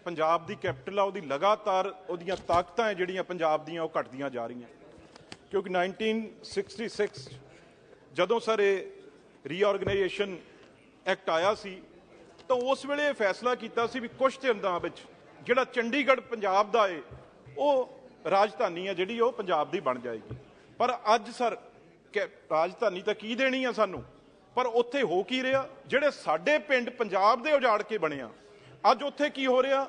[SPEAKER 21] ਪੰਜਾਬ ਦੀ capital ਆ ਉਹਦੀ ਲਗਾਤਾਰ ਉਹਦੀਆਂ ਤਾਕਤਾਂ ਹੈ ਜਿਹੜੀਆਂ ਪੰਜਾਬ ਦੀਆਂ ਉਹ ਘਟਦੀਆਂ ਜਾ ਰਹੀਆਂ, ਕਿਉਂਕਿ 1966 ਜਦੋਂ ਸਰ ਇਹ ਰੀਆਰਗੇਨਾਈਜੇਸ਼ਨ ਐਕਟ ਆਇਆ ਸੀ ਤਾਂ ਉਸ ਵੇਲੇ ਇਹ ਫੈਸਲਾ ਕੀਤਾ ਸੀ ਵੀ ਕੁਝ ਦਿਨਾਂ ਵਿੱਚ ਜਿਹੜਾ ਚੰਡੀਗੜ੍ਹ ਪੰਜਾਬ ਦਾ ਹੈ ਉਹ ਰਾਜਧਾਨੀ ਹੈ ਜਿਹੜੀ ਉਹ ਪੰਜਾਬ ਦੀ ਬਣ ਜਾਏਗੀ। ਪਰ ਅੱਜ ਸਰ ਰਾਜਧਾਨੀ ਤਾਂ ਕੀ ਦੇਣੀ ਆ ਸਾਨੂੰ, ਪਰ ਉੱਥੇ ਹੋ ਕੀ ਰਿਹਾ, ਜਿਹੜੇ ਸਾਡੇ ਪਿੰਡ ਪੰਜਾਬ ਦੇ ਉਜਾੜ ਕੇ ਬਣਿਆ, ਅੱਜ ਉੱਥੇ ਕੀ ਹੋ ਰਿਹਾ,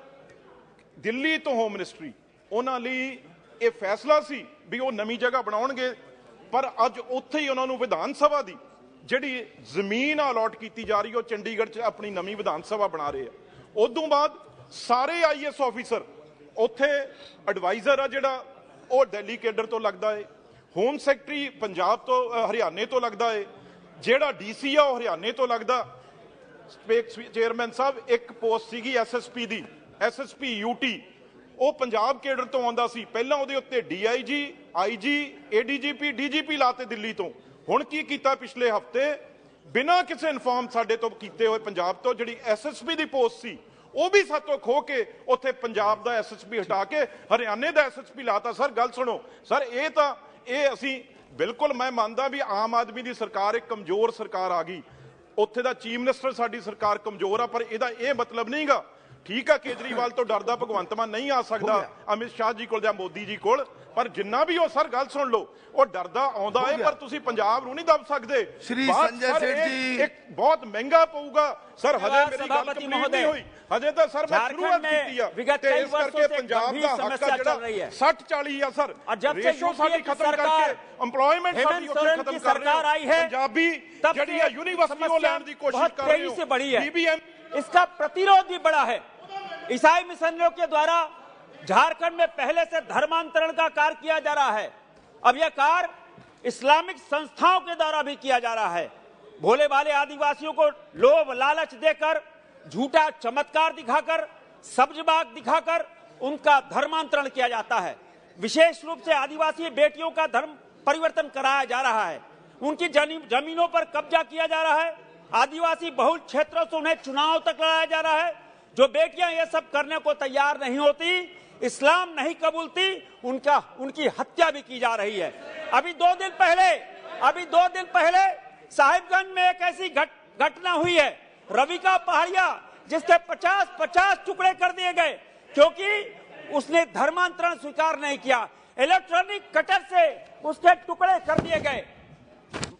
[SPEAKER 21] ਦਿੱਲੀ ਤੋਂ ਹੋਮ ਮਿਨਿਸਟਰੀ ਉਹਨਾਂ ਲਈ ਇਹ ਫੈਸਲਾ ਸੀ ਵੀ ਉਹ ਨਵੀਂ ਜਗ੍ਹਾ ਬਣਾਉਣਗੇ, ਪਰ ਅੱਜ ਉੱਥੇ ਹੀ ਉਹਨਾਂ ਨੂੰ ਵਿਧਾਨ ਸਭਾ ਦੀ ਜਿਹੜੀ ਜ਼ਮੀਨ ਅਲਾਟ ਕੀਤੀ ਜਾ ਰਹੀ ਉਹ ਚੰਡੀਗੜ੍ਹ 'ਚ ਆਪਣੀ ਨਵੀਂ ਵਿਧਾਨ ਸਭਾ ਬਣਾ ਰਹੇ ਆ। ਉਦੋਂ ਬਾਅਦ ਸਾਰੇ IAS ਆਫੀਸਰ ਉੱਥੇ ਐਡਵਾਈਜ਼ਰ ਆ ਜਿਹੜਾ ਉਹ ਦਿੱਲੀ ਕੇਡਰ ਤੋਂ ਲੱਗਦਾ ਹੈ, ਹੋਮ ਸੈਕਟਰੀ ਪੰਜਾਬ ਤੋਂ ਹਰਿਆਣੇ ਤੋਂ ਲੱਗਦਾ ਹੈ, ਜਿਹੜਾ DC ਆ ਉਹ ਹਰਿਆਣੇ ਤੋਂ ਲੱਗਦਾ। ਚੇਅਰਮੈਨ ਸਾਹਿਬ ਇੱਕ ਪੋਸਟ ਸੀਗੀ SSP ਦੀ, SSP UT, ਉਹ ਪੰਜਾਬ ਕੇਡਰ ਤੋਂ ਆਉਂਦਾ ਸੀ। ਪਹਿਲਾਂ ਉਹਦੇ ਉੱਤੇ DIG, IG, ADGP, DGP ਲਾਤੇ ਦਿੱਲੀ ਤੋਂ। ਹੁਣ ਕੀ ਕੀਤਾ ਪਿਛਲੇ ਹਫਤੇ, ਬਿਨਾਂ ਕਿਸੇ ਇਨਫਾਰਮ ਸਾਡੇ ਤੋਂ ਕੀਤੇ ਹੋਏ ਪੰਜਾਬ ਤੋਂ ਜਿਹੜੀ SSP ਦੀ ਪੋਸਟ ਸੀ ਉਹ ਵੀ ਸਾਤੋਂ ਖੋ ਕੇ ਉੱਥੇ ਪੰਜਾਬ ਦਾ SSP ਹਟਾ ਕੇ ਹਰਿਆਣੇ ਦਾ SSP ਲਾਤਾ। ਸਰ ਗੱਲ ਸੁਣੋ ਸਰ, ਇਹ ਅਸੀਂ ਬਿਲਕੁਲ ਮੈਂ ਮੰਨਦਾ ਵੀ ਆਮ ਆਦਮੀ ਦੀ ਸਰਕਾਰ ਇੱਕ ਕਮਜ਼ੋਰ ਸਰਕਾਰ ਆ ਗਈ, ਉੱਥੇ ਦਾ ਚੀਫ ਮਿਨਿਸਟਰ ਸਾਡੀ ਸਰਕਾਰ ਕਮਜ਼ੋਰ ਆ, ਪਰ ਇਹਦਾ ਇਹ ਮਤਲਬ ਨਹੀਂਗਾ। ਠੀਕ ਆ ਕੇਜਰੀਵਾਲ ਤੋਂ ਡਰਦਾ ਭਗਵੰਤ ਮਾਨ ਨਹੀਂ ਆ ਸਕਦਾ ਅਮਿਤ ਸ਼ਾਹ ਜੀ ਕੋਲ ਜਾਂ ਮੋਦੀ ਜੀ ਕੋਲ, ਪਰ ਜਿੰਨਾ ਵੀ ਉਹ ਸਰ ਗੱਲ ਸੁਣ ਲਓ ਉਹ ਡਰਦਾ ਆਉਂਦਾ ਹੈ, ਪਰ ਤੁਸੀਂ ਪੰਜਾਬ ਨੂੰ ਨਹੀਂ ਦਬ ਸਕਦੇ।
[SPEAKER 11] श्री संजय सेठ जी
[SPEAKER 21] ਇੱਕ ਬਹੁਤ ਮਹਿੰਗਾ ਪਊਗਾ ਸਰ। ਹਜੇ ਮੇਰੀ ਗੱਲ ਕੰਪਲੀਟ ਨਹੀਂ ਹੋਈ, ਹਜੇ ਤਾਂ ਸਰ ਮੈਂ ਸ਼ੁਰੂਆਤ ਕੀਤੀ ਆ ਤੇ ਇਸ ਕਰਕੇ ਪੰਜਾਬ ਦਾ ਹੱਕ ਆ ਜਿਹੜਾ 60-40 ਆ ਸਰ, ਰੇਸ਼ੋ ਸਾਡੀ ਖਤਮ ਕਰਕੇ एम्प्लॉयमेंट साडी ਉੱਥੇ ਖਤਮ ਕਰ ਰਹੇ हो, पंजाबी ਜਿਹੜੀ ਆ यूनिवर्सिटी ਉਹ ਲੈਣ ਦੀ कोशिश कर रहे हो, BBM
[SPEAKER 22] इसका प्रतिरोध भी बड़ा है। ईसाई मिशनरियों के द्वारा झारखंड में पहले से धर्मांतरण का कार्य किया जा रहा है, अब यह कार्य इस्लामिक संस्थाओं के द्वारा भी किया जा रहा है। भोले भाले आदिवासियों को लोभ लालच देकर, झूठा चमत्कार दिखाकर, सब्जबाग दिखाकर उनका धर्मांतरण किया जाता है। विशेष रूप से आदिवासी बेटियों का धर्म परिवर्तन कराया जा रहा है, उनकी जमीनों पर कब्जा किया जा रहा है, आदिवासी बहुल क्षेत्रों से उन्हें चुनाव तक लड़ाया जा रहा है। जो बेटियां ये सब करने को तैयार नहीं होती, इस्लाम नहीं कबूलती, उनकी हत्या भी की जा रही है। अभी दो दिन पहले साहिबगंज में एक ऐसी घटना हुई है, रविका पहाड़िया, जिसके 50 टुकड़े कर दिए गए क्योंकि उसने धर्मांतरण स्वीकार नहीं किया। इलेक्ट्रॉनिक कटर से उसके टुकड़े कर दिए गए।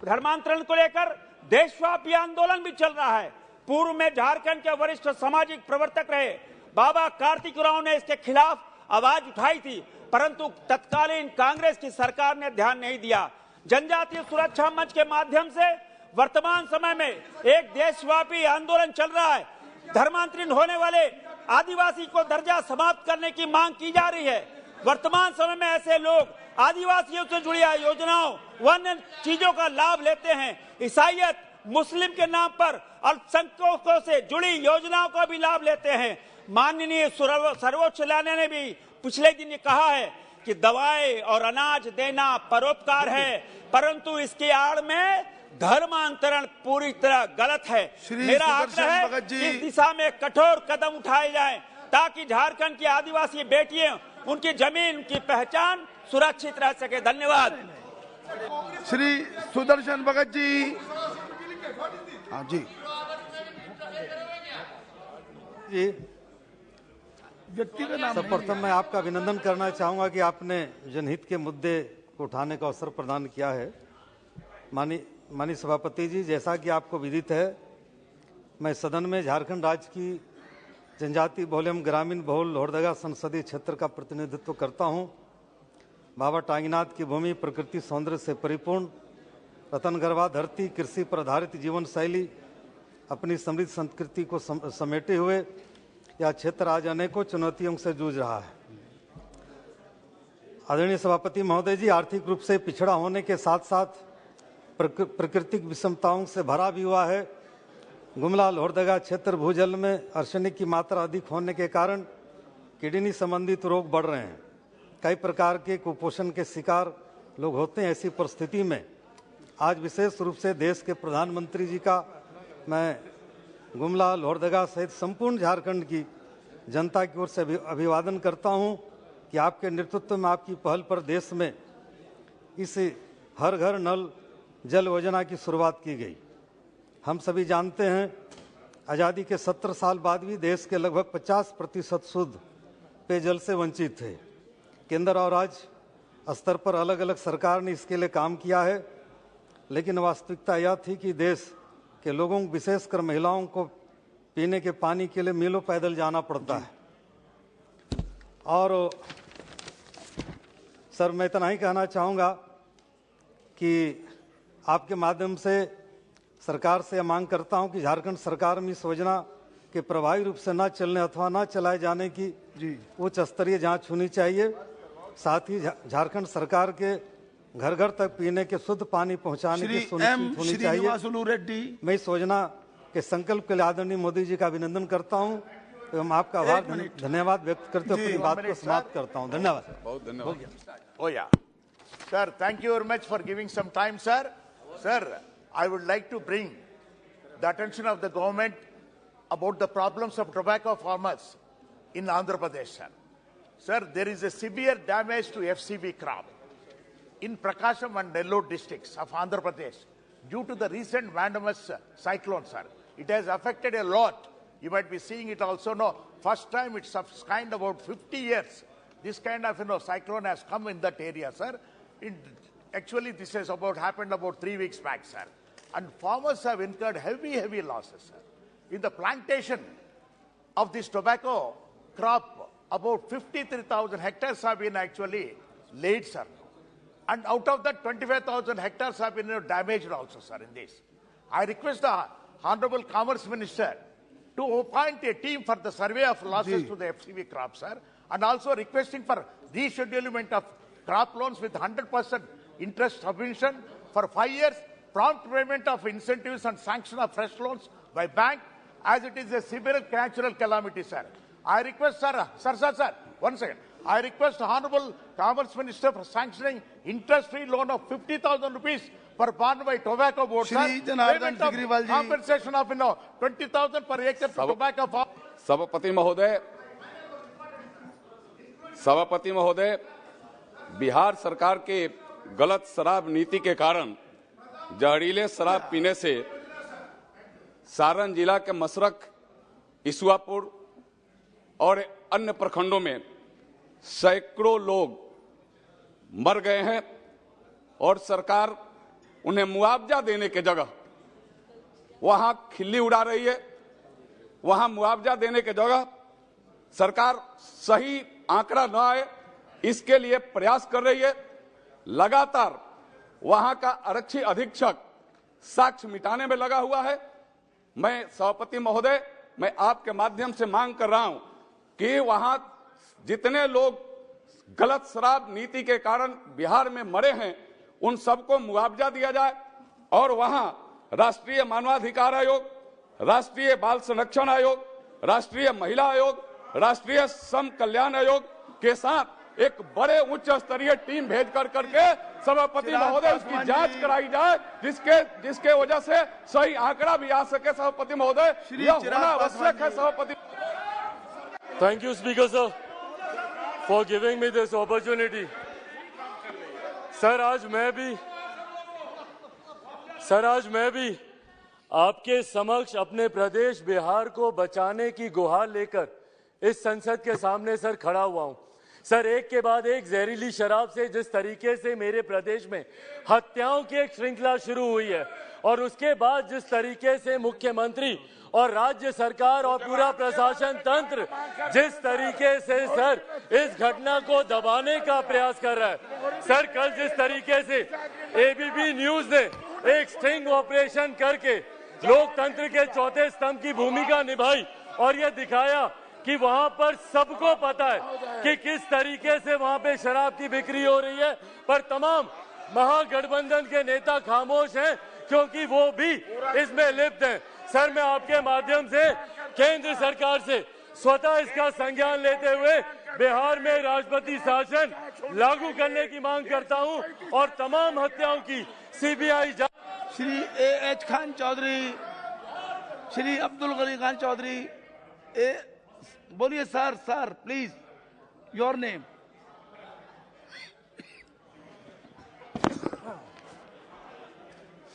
[SPEAKER 22] धर्मांतरण को लेकर देशव्यापी आंदोलन भी चल रहा है। पूर्व में झारखंड के वरिष्ठ सामाजिक प्रवर्तक रहे बाबा कार्तिक राव ने इसके खिलाफ आवाज उठाई थी, परंतु तत्कालीन कांग्रेस की सरकार ने ध्यान नहीं दिया। जनजातीय सुरक्षा मंच के माध्यम से वर्तमान समय में एक देशव्यापी आंदोलन चल रहा है। धर्मांतरण होने वाले आदिवासी को दर्जा समाप्त करने की मांग की जा रही है। वर्तमान समय में ऐसे लोग आदिवासियों से जुड़ी योजनाओं व चीजों का लाभ लेते हैं। ईसाईयत, मुस्लिम के नाम पर अल्पसंख्यकों से जुड़ी योजनाओं का भी लाभ लेते हैं। माननीय सर्वोच्च न्यायालय ने भी पिछले दिन कहा है कि दवाएं और अनाज देना परोपकार है, परंतु इसकी आड़ में धर्मांतरण पूरी तरह गलत है। मेरा आग्रह है कि इस दिशा में कठोर कदम उठाए जाएं ताकि झारखंड की आदिवासी बेटियां, उनकी जमीन, उनकी पहचान सुरक्षित रह सके। धन्यवाद।
[SPEAKER 11] श्री सुदर्शन भगत जी। हाँ जी
[SPEAKER 23] व्यक्ति का नाम। सर्वप्रथम मैं आपका अभिनंदन करना चाहूंगा कि आपने जनहित के मुद्दे को उठाने का अवसर प्रदान किया है। माननीय सभापति जी, जैसा कि आपको विदित है मैं सदन में झारखंड राज्य की जनजाति बहुल एवं ग्रामीण बहुल लोहरदगा संसदीय क्षेत्र का प्रतिनिधित्व करता हूं। बाबा टांगीनाथ की भूमि प्रकृति सौंदर्य से परिपूर्ण, रतनगर्भा धरती, कृषि पर आधारित जीवन शैली, अपनी समृद्ध संस्कृति को समेटे हुए यह क्षेत्र आज अनेकों चुनौतियों से जूझ रहा है। आदरणीय सभापति महोदय जी, आर्थिक रूप से पिछड़ा होने के साथ साथ प्राकृतिक विषमताओं से भरा भी हुआ है। गुमला लोहरदगा क्षेत्र भूजल में आर्सेनिक की मात्रा अधिक होने के कारण किडनी संबंधित रोग बढ़ रहे हैं। कई प्रकार के कुपोषण के शिकार लोग होते हैं। ऐसी परिस्थिति में आज विशेष रूप से देश के प्रधानमंत्री जी का मैं गुमला लोहरदगा सहित संपूर्ण झारखंड की जनता की ओर से अभिवादन करता हूं कि आपके नेतृत्व में, आपकी पहल पर देश में इस हर घर नल जल योजना की शुरुआत की गई। हम सभी जानते हैं आज़ादी के 70 साल बाद भी देश के लगभग 50% शुद्ध पेयजल से वंचित थे। केंद्र और राज्य स्तर पर अलग अलग सरकार ने इसके लिए काम किया है, लेकिन वास्तविकता यह थी कि देश के लोगों, विशेषकर महिलाओं को पीने के पानी के लिए मीलों पैदल जाना पड़ता है। और सर, मैं इतना ही कहना चाहूँगा कि आपके माध्यम से सरकार से मांग करता हूं कि झारखंड सरकार में इस योजना के प्रभावी रूप से न चलने अथवा न चलाए जाने की उच्च स्तरीय जांच होनी चाहिए। साथ ही झारखंड सरकार के घर घर तक पीने के शुद्ध पानी पहुंचाने की सुनिश्चित होनी चाहिए। मैं इस योजना के संकल्प के लिए आदरणीय मोदी जी का अभिनंदन करता हूं एवं आपका धन्यवाद व्यक्त करते हुए अपनी बात को समाप्त करता हूं। धन्यवाद।
[SPEAKER 16] बहुत धन्यवाद। Sir, thank you very much for giving some time, sir. Sir, I would like to bring the attention of the government about the problems of tobacco farmers in Andhra Pradesh, sir. Sir, there is a severe damage to FCB crop in Prakasam and Nellore districts of Andhra Pradesh due to the recent venomous cyclone, sir. It has affected a lot. You might be seeing it also now. First time it's of kind about 50 years. This kind of cyclone has come in that area, sir. Actually, this has happened about 3 weeks back, sir. And farmers have incurred heavy losses, sir. In the plantation of this tobacco crop, about 53,000 hectares have been actually laid, sir. And out of that, 25,000 hectares have been damaged also, sir, in this. I request the Honorable Commerce Minister to appoint a team for the survey of losses to the FCB crop, sir. And also requesting for reschedulement of crop loans with 100% interest subvention for 5 years, prompt payment of incentives and sanction of fresh loans by bank, as it is a severe natural calamity, sir. I request, sir, 1 second. I request Honorable Commerce Minister for sanctioning interest-free loan of 50,000 rupees per bond by tobacco board, sir. Payment of compensation of 20,000 per acre for tobacco farm.
[SPEAKER 1] सभापति महोदय, बिहार सरकार के गलत शराब नीति के कारण जहरीले शराब पीने से सारण जिला के मसरख, इसुआपुर और अन्य प्रखंडों में सैकड़ों लोग मर गए हैं और सरकार उन्हें मुआवजा देने के जगह वहां खिल्ली उड़ा रही है। वहां मुआवजा देने के जगह सरकार सही आंकड़ा न आए इसके लिए प्रयास कर रही है। लगातार वहां का आरक्षी अधीक्षक साक्ष्य मिटाने में लगा हुआ है। मैं सभापति महोदय, मैं आपके माध्यम से मांग कर रहा हूं कि वहां जितने लोग गलत शराब नीति के कारण बिहार में मरे हैं उन सबको मुआवजा दिया जाए और वहां राष्ट्रीय मानवाधिकार आयोग, राष्ट्रीय बाल संरक्षण आयोग, राष्ट्रीय महिला आयोग, राष्ट्रीय सम कल्याण आयोग के साथ एक बड़े उच्च स्तरीय टीम भेज करके सभापति महोदय उसकी जांच कराई जाए, जिसके वजह से सही आंकड़ा भी आ सके। सभापति महोदय, यह होना आवश्यक है। सभापति,
[SPEAKER 2] thank you speaker sir for giving me this opportunity. Sir आज मैं भी आपके समक्ष अपने प्रदेश बिहार को बचाने की गुहार लेकर इस संसद के सामने सर खड़ा हुआ हूं। सर, एक के बाद एक जहरीली शराब से जिस तरीके से मेरे प्रदेश में हत्याओं की एक श्रृंखला शुरू हुई है और उसके बाद जिस तरीके से मुख्यमंत्री और राज्य सरकार और पूरा प्रशासन तंत्र जिस तरीके से सर इस घटना को दबाने का प्रयास कर रहा है। सर कल जिस तरीके से एबीपी न्यूज ने एक स्टिंग ऑपरेशन करके लोकतंत्र के चौथे स्तंभ की भूमिका निभाई और यह दिखाया कि वहां पर सबको पता है कि किस तरीके से वहां पे शराब की बिक्री हो रही है, पर तमाम महागठबंधन के नेता खामोश हैं क्योंकि वो भी इसमें लिप्त हैं। सर मैं आपके माध्यम से केंद्र सरकार से स्वतः इसका संज्ञान लेते हुए बिहार में राष्ट्रपति शासन लागू करने की मांग करता हूं और तमाम हत्याओं की सीबीआई जांच।
[SPEAKER 11] श्री A.H. खान चौधरी, श्री अब्दुल गनी खान चौधरी, बोलिए sir. Sir please, your name.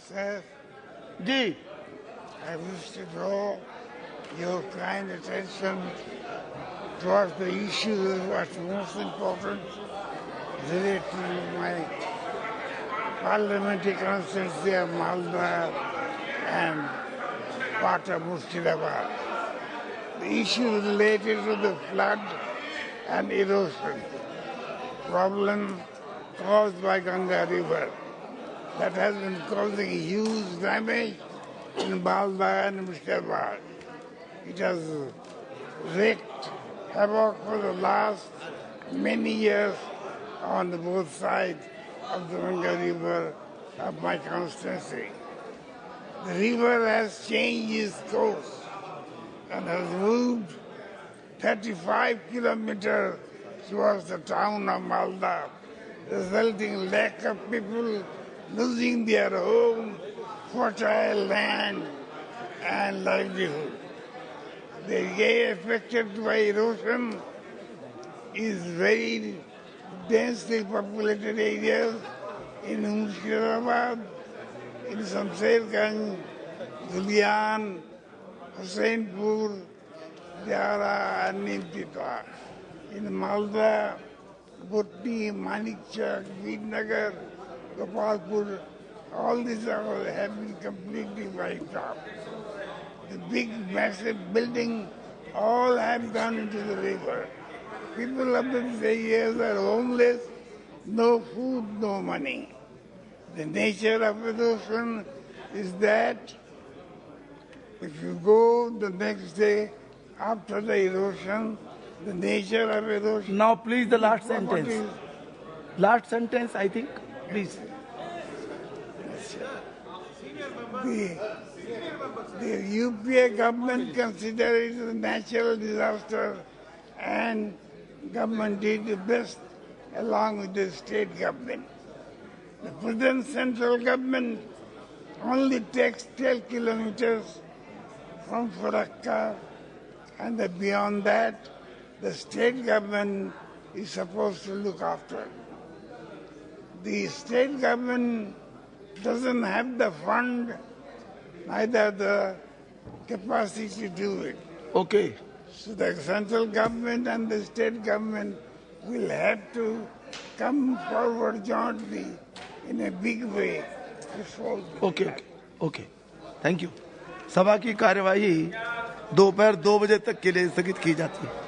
[SPEAKER 14] Sir
[SPEAKER 11] ji,
[SPEAKER 14] I wish to draw your kind attention towards the issue what's most important related to my parliamentary constituency of Malda and part of Murshidabad. The issue related to the flood and erosion problem caused by Ganga River that has been causing huge damage in Malda and Murshidabad. It has wreaked havoc for the last many years on both sides of the Ganga River of my constituency. The river has changed its course and has moved 35 kilometers towards the town of Malda, resulting in lack of people losing their home, fertile land and livelihood. The area affected by erosion is very densely populated areas in Murshidabad, in Shamsherganj, Dhulian, Husseinpur, Jara and Nimtita. In Malda, Butni, Manikchak, Vidnagar, Gopalpur, all these have been completely wiped out. The big, massive buildings all have gone into the river. People of these areas are homeless, no food, no money. The nature of erosion is that if you go the next day after the erosion, the nature of erosion...
[SPEAKER 11] Now please the last sentence. Last sentence, I think, please.
[SPEAKER 14] The UPA government considered it a natural disaster and government did the best along with the state government. The present central government only takes 12 kilometers from Farakka, and beyond that, the state government is supposed to look after. The state government doesn't have the fund, neither the capacity to do it.
[SPEAKER 11] Okay.
[SPEAKER 14] So the central government and the state government will have to come forward jointly in a big way to solve it.
[SPEAKER 11] Okay, thank you. सभा की कार्यवाही दोपहर 2 बजे तक के लिए स्थगित की जाती है।